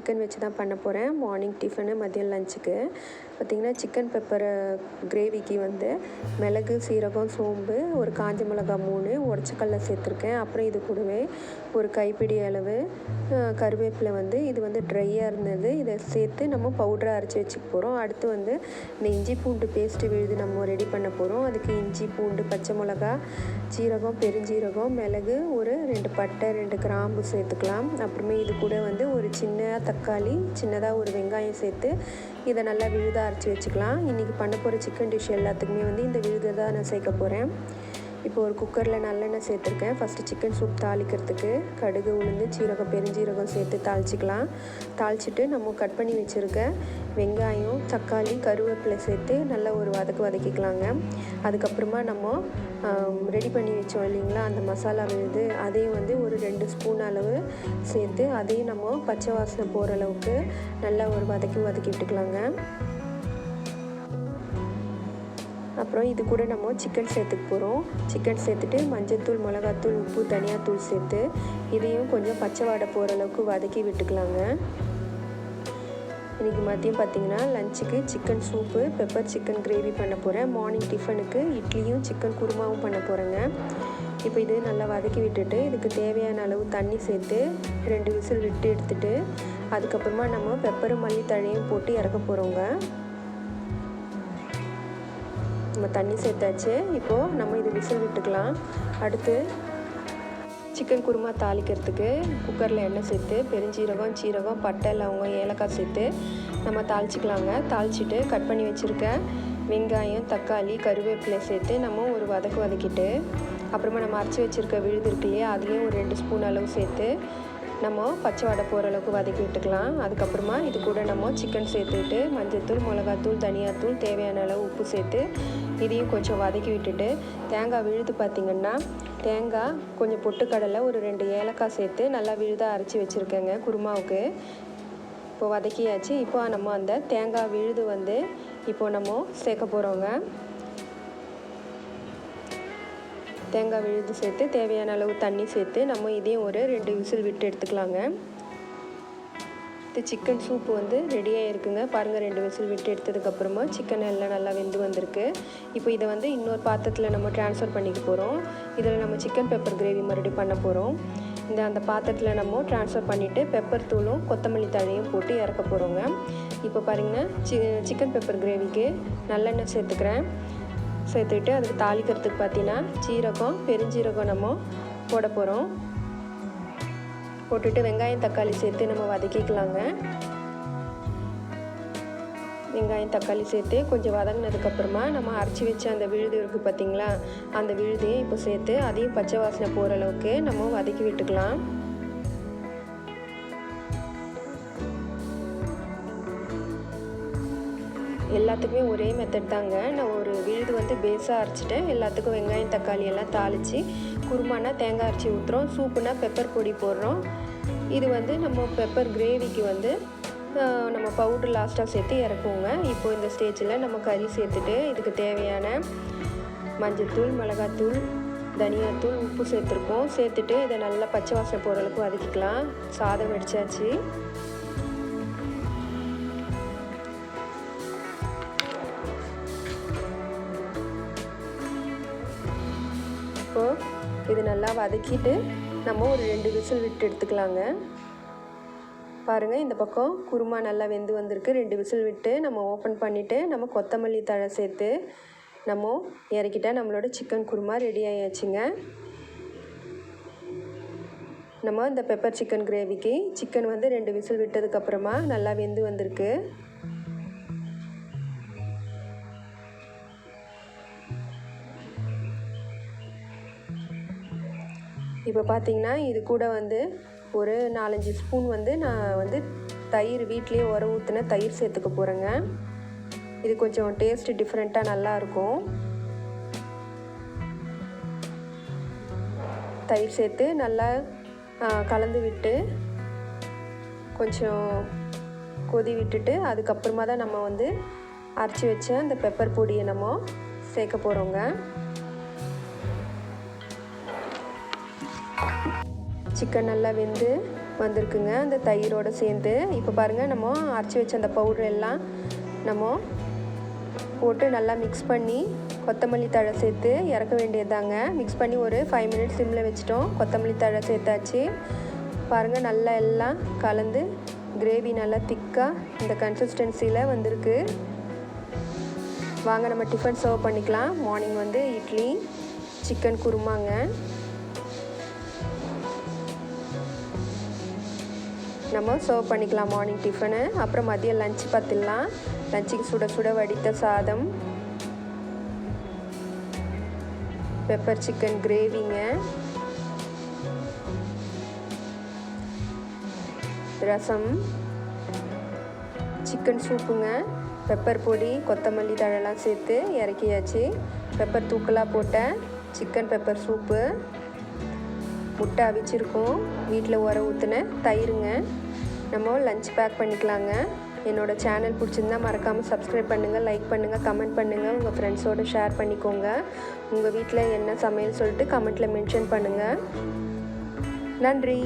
Chicken வச்சு தான் பண்ண போகிறேன். மார்னிங் டிஃபனு, மதியம் லஞ்சுக்கு. பார்த்திங்கன்னா சிக்கன் பெப்பர் கிரேவிக்கு வந்து மிளகு, சீரகம், சோம்பு, ஒரு காஞ்ச மிளகா 3, உடச்சக்கல்ல சேர்த்துருக்கேன். அப்புறம் இது கூடவே ஒரு கைப்பிடி அளவு கருவேப்பிலை வந்து இது வந்து ட்ரையாக இருந்தது. இதை சேர்த்து நம்ம பவுடராக அரைச்சி வச்சுக்க போகிறோம். அடுத்து வந்து இந்த இஞ்சி பூண்டு பேஸ்ட்டு விழுது நம்ம ரெடி பண்ண போகிறோம். அதுக்கு இஞ்சி, பூண்டு, பச்சை மிளகா, சீரகம், பெருஞ்சீரகம், மிளகு, ஒரு 2 பட்டை, 2 கிராம்பு சேர்த்துக்கலாம். அப்புறமே இது கூட வந்து ஒரு சின்ன தக்காளி, சின்னதாக ஒரு வெங்காயம் சேர்த்து இதை நல்லா விழுதாக அரைச்சி வச்சுக்கலாம். இன்றைக்கி பண்ண போகிற சிக்கன் டிஷ் எல்லாத்துக்குமே வந்து இந்த விழுதை தான் நான் சேர்க்க போகிறேன். இப்போ ஒரு குக்கரில் நல்லெண்ணெய் சேர்த்துருக்கேன். ஃபஸ்ட்டு சிக்கன் சூப் தாளிக்கிறதுக்கு கடுகு, உளுந்து, சீரகம், பெருஞ்சீரகம் சேர்த்து தாளிச்சிக்கலாம். தாளிச்சிட்டு நம்ம கட் பண்ணி வச்சுருக்க வெங்காயம், தக்காளி, கருவேப்பிலை சேர்த்து நல்லா ஒரு வதக்கிக்கலாங்க. அதுக்கப்புறமா நம்ம ரெடி பண்ணி வச்சோம் இல்லைங்களா அந்த மசாலா விழுது, அதையும் வந்து ஒரு 2 ஸ்பூன் அளவு சேர்த்து அதையும் நம்ம பச்சை வாசனை போகிற அளவுக்கு நல்லா ஒரு வதக்கி விட்டுக்கலாங்க. அப்புறம் இது கூட நம்ம சிக்கன் சேர்த்துக்க போகிறோம். சிக்கன் சேர்த்துட்டு மஞ்சள்தூள், மிளகாத்தூள், உப்பு, தனியாத்தூள் சேர்த்து இதையும் கொஞ்சம் பச்சை வாடை போகிற அளவுக்கு வதக்கி விட்டுக்கலாங்க. இன்றைக்கி மதியம் பார்த்திங்கன்னா லஞ்சுக்கு chicken soup, pepper chicken gravy பண்ண போகிறேன். மார்னிங் டிஃபனுக்கு இட்லியும் சிக்கன் குருமாவும் பண்ண போகிறேங்க. இப்போ இது நல்லா வதக்கி விட்டுட்டு இதுக்கு தேவையான அளவு தண்ணி சேர்த்து 2 விசில் விட்டு எடுத்துகிட்டு அதுக்கப்புறமா நம்ம பெப்பரும் மல்லித்தழையும் போட்டு இறக்க போகிறோங்க. நம்ம தண்ணி சேர்த்தாச்சு. இப்போது நம்ம இது விசில் விட்டுக்கலாம். அடுத்து சிக்கன் குருமா தாளிக்கிறதுக்கு குக்கரில் எண்ணெய் சேர்த்து பெருஞ்சீரகம், சீரகம், பட்டை, லவங்கம், ஏலக்காய் சேர்த்து நம்ம தாளிச்சிக்கலாங்க. தாளிச்சிட்டு கட் பண்ணி வச்சுருக்க வெங்காயம், தக்காளி, கருவேப்பிலை சேர்த்து நம்ம ஒரு வதக்கிட்டு அப்புறமா நம்ம அரைச்சி வச்சுருக்க விழுது இருக்கு இல்லையா அதுலேயும் ஒரு 2 ஸ்பூன் அளவு சேர்த்து நம்ம பச்சை வாடை போகிற அளவுக்கு வதக்கி விட்டுக்கலாம். அதுக்கப்புறமா இது கூட நம்ம சிக்கன் சேர்த்துட்டு மஞ்சள்தூள், மிளகாத்தூள், தனியாத்தூள், தேவையான அளவு உப்பு சேர்த்து இதையும் கொஞ்சம் வதக்கி விட்டுட்டு தேங்காய் விழுது பார்த்திங்கன்னா தேங்காய், கொஞ்சம் பொட்டுக்கடலை, ஒரு 2 ஏலக்காய் சேர்த்து நல்லா விழுதாக அரைச்சி வச்சுருக்கேங்க குருமாவுக்கு. இப்போ வதக்கியாச்சு. இப்போ நம்ம அந்த தேங்காய் விழுது வந்து இப்போது நம்ம சேர்க்க போகிறோங்க. தேங்காய் விழுது சேர்த்து தேவையான அளவு தண்ணி சேர்த்து நம்ம இதையும் ஒரு 2 விசில் விட்டு எடுத்துக்கலாங்க. இது சிக்கன் சூப்பு வந்து ரெடியாக இருக்குங்க. பாருங்கள், 2 விசில் விட்டு எடுத்ததுக்கப்புறமா சிக்கன் எல்லாம் நல்லா வெந்து வந்திருக்கு. இப்போ இதை வந்து இன்னொரு பாத்திரத்தில் நம்ம ட்ரான்ஸ்ஃபர் பண்ணிக்க போகிறோம். இதில் நம்ம சிக்கன் பெப்பர் கிரேவி மறுபடியும் பண்ண போகிறோம். அந்த பாத்திரத்தில் நம்ம ட்ரான்ஸ்ஃபர் பண்ணிவிட்டு பெப்பர் தூளும் கொத்தமல்லி தழையும் போட்டு இறக்க போகிறோங்க. இப்போ பாருங்கன்னா சிக்கன் பெப்பர் கிரேவிக்கு நல்லெண்ணெய் சேர்த்துக்கிட்டு அதுக்கு தாளிக்கிறதுக்கு பார்த்தீங்கன்னா சீரகம், பெருஞ்சீரகம் நம்ம போட போகிறோம். போட்டுட்டு வெங்காயம், தக்காளி சேர்த்து நம்ம வதக்கிக்கலாங்க. வெங்காயம், தக்காளி சேர்த்து கொஞ்சம் வதங்கினதுக்கப்புறமா நம்ம அரைச்சி வச்ச அந்த விழுது இருக்குது பார்த்திங்களா அந்த விழுதையும் இப்போ சேர்த்து அதையும் பச்சை வாசனை போகிற அளவுக்கு நம்ம வதக்கி விட்டுக்கலாம். எல்லாத்துக்குமே ஒரே மெத்தட் தாங்க. நான் ஒரு விழுது வந்து பேஸாக அரைச்சிட்டேன். எல்லாத்துக்கும் வெங்காயம், தக்காளி எல்லாம் தாளித்து குருமானா தேங்காய் அரைச்சி ஊற்றுறோம், சூப்புனா பெப்பர் பொடி போடுறோம். இது வந்து நம்ம பெப்பர் கிரேவிக்கு வந்து நம்ம பவுடர் லாஸ்ட்டாக சேர்த்து இறக்குவோங்க. இப்போது இந்த ஸ்டேஜில் நம்ம கறி சேர்த்துட்டு இதுக்கு தேவையான மஞ்சள்தூள், மிளகாத்தூள், தனியாத்தூள், உப்பு சேர்த்துட்டு இதை நல்லா பச்சை வாசனை போகிற அளவுக்கு வதக்கிக்கலாம். சாதம் வடிச்சாச்சு. இப்போது இது நல்லா வதக்கிட்டு நம்ம ஒரு 2 விசில் விட்டு எடுத்துக்கலாங்க. பாருங்கள், இந்த பக்கம் குருமா நல்லா வெந்து வந்திருக்கு. 2 விசில் விட்டு நம்ம ஓப்பன் பண்ணிவிட்டு நம்ம கொத்தமல்லி தழை சேர்த்து நம்ம இறக்கிட்டால் நம்மளோட சிக்கன் குருமா ரெடி ஆயாச்சுங்க. நம்ம இந்த பெப்பர் சிக்கன் கிரேவிக்கு சிக்கன் வந்து 2 விசில் விட்டதுக்கப்புறமா நல்லா வெந்து வந்திருக்கு. இப்போ பார்த்திங்கன்னா இது கூட வந்து ஒரு 4-5 ஸ்பூன் வந்து நான் வந்து தயிர் வீட்டிலே ஊற்றின தயிர் சேர்த்துக்க போகிறேங்க. இது கொஞ்சம் டேஸ்ட்டு டிஃப்ரெண்ட்டாக நல்லாயிருக்கும். தயிர் சேர்த்து நல்லா கலந்து விட்டு கொஞ்சம் கொதி விட்டுட்டு அதுக்கப்புறமா தான் நம்ம வந்து அரைச்சி வச்ச அந்த பெப்பர் பொடியை நம்ம சேர்க்க போகிறோங்க. சிக்கன் நல்லா வெந்து வந்திருக்குங்க அந்த தயிரோடு சேர்ந்து. இப்போ பாருங்கள், நம்ம அரைச்சி வச்ச அந்த பவுடர் எல்லாம் நம்ம போட்டு நல்லா மிக்ஸ் பண்ணி கொத்தமல்லி தழை சேர்த்து இறக்க வேண்டியதாங்க. மிக்ஸ் பண்ணி ஒரு 5 மினிட்ஸ் சிம்மில் வச்சுட்டோம். கொத்தமல்லி தழை சேர்த்தாச்சு. பாருங்கள், நல்லா எல்லாம் கலந்து கிரேவி நல்லா திக்காக இந்த கன்சிஸ்டன்சியில் வந்திருக்கு. வாங்க நம்ம டிஃபன் சர்வ் பண்ணிக்கலாம். மார்னிங் வந்து இட்லி, சிக்கன் குருமாங்க. நம்ம சர்வ் பண்ணிக்கலாம் மார்னிங் டிஃபனு. அப்புறம் மதியம் லஞ்ச் பார்த்துடலாம். லஞ்சுக்கு சுட சுட வடித்த சாதம், பெப்பர் சிக்கன் கிரேவிங்க, ரசம், சிக்கன் சூப்புங்க, பெப்பர் பொடி கொத்தமல்லி தழைலாம் சேர்த்து இறக்கியாச்சு. பெப்பர் தூக்கலாக போட்ட சிக்கன் பெப்பர் சூப்பு, முட்டை அவிச்சிருக்கோம், வீட்டில் உர ஊற்றின தயிருங்க. நம்ம லஞ்ச் பேக் பண்ணிக்கலாங்க. என்னோடய சேனல் பிடிச்சிருந்தா மறக்காமல் சப்ஸ்கிரைப் பண்ணுங்கள், லைக் பண்ணுங்கள், கமெண்ட் பண்ணுங்கள், உங்கள் ஃப்ரெண்ட்ஸோடு ஷேர் பண்ணிக்கோங்க. உங்கள் வீட்டில் என்ன சமையல் சொல்லிட்டு கமெண்ட்டில் மென்ஷன் பண்ணுங்கள். நன்றி.